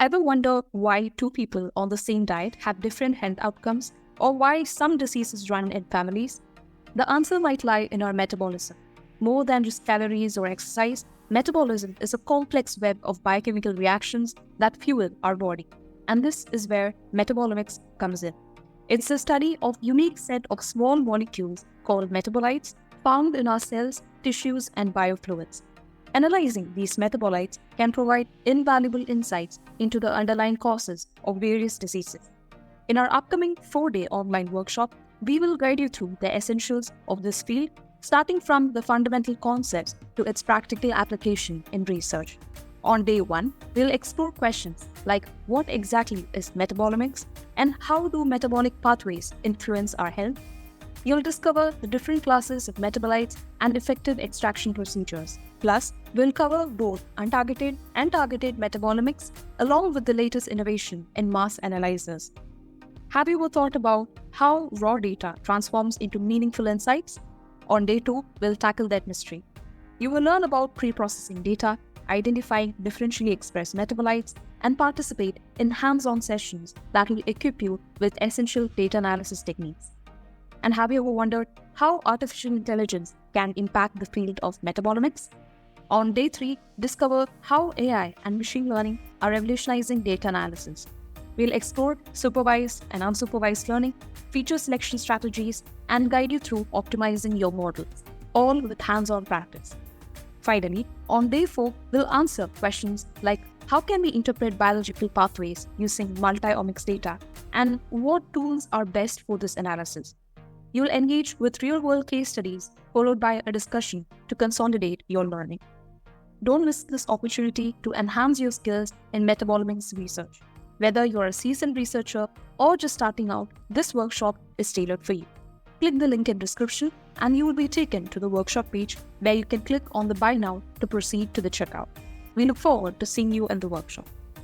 Ever wonder why two people on the same diet have different health outcomes, or why some diseases run in families? The answer might lie in our metabolism. More than just calories or exercise, metabolism is a complex web of biochemical reactions that fuel our body. And this is where metabolomics comes in. It's the study of a unique set of small molecules called metabolites found in our cells, tissues, and biofluids. Analyzing these metabolites can provide invaluable insights into the underlying causes of various diseases. In our upcoming 4-day online workshop, we will guide you through the essentials of this field, starting from the fundamental concepts to its practical application in research. On day 1, we'll explore questions like what exactly is metabolomics and how do metabolic pathways influence our health. You'll discover the different classes of metabolites and effective extraction procedures. Plus, we'll cover both untargeted and targeted metabolomics along with the latest innovation in mass analyzers. Have you ever thought about how raw data transforms into meaningful insights? On day 2, we'll tackle that mystery. You will learn about pre-processing data, identifying differentially expressed metabolites, and participate in hands-on sessions that will equip you with essential data analysis techniques. And have you ever wondered how artificial intelligence can impact the field of metabolomics? On day 3, discover how AI and machine learning are revolutionizing data analysis. We'll explore supervised and unsupervised learning, feature selection strategies, and guide you through optimizing your models, all with hands-on practice. Finally, on day 4, we'll answer questions like how can we interpret biological pathways using multi-omics data, and what tools are best for this analysis. You'll engage with real-world case studies followed by a discussion to consolidate your learning. Don't miss this opportunity to enhance your skills in metabolomics research. Whether you're a seasoned researcher or just starting out, this workshop is tailored for you. Click the link in description and you will be taken to the workshop page where you can click on the Buy Now to proceed to the checkout. We look forward to seeing you in the workshop.